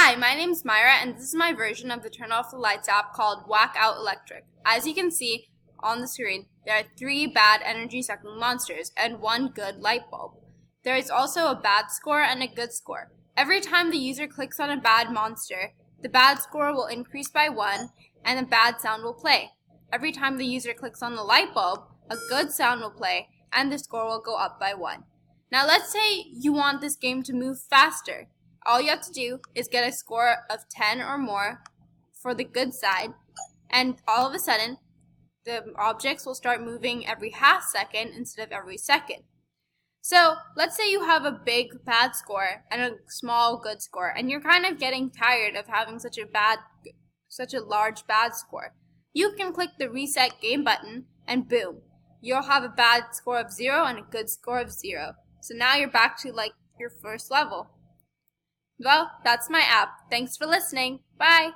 Hi, my name's Myra, and this is my version of the Turn Off the Lights app called Whack Out Electric. As you can see on the screen, there are 3 bad energy-sucking monsters and 1 good light bulb. There is also a bad score and a good score. Every time the user clicks on a bad monster, the bad score will increase by 1 and a bad sound will play. Every time the user clicks on the light bulb, a good sound will play and the score will go up by 1. Now let's say you want this game to move faster. All you have to do is get a score of 10 or more for the good side, and all of a sudden, the objects will start moving every half second instead of every second. So let's say you have a big bad score and a small good score, and you're kind of getting tired of having such a large bad score. You can click the reset game button, and boom, you'll have a bad score of 0 and a good score of 0. So now you're back to your first level. Well, that's my app. Thanks for listening. Bye!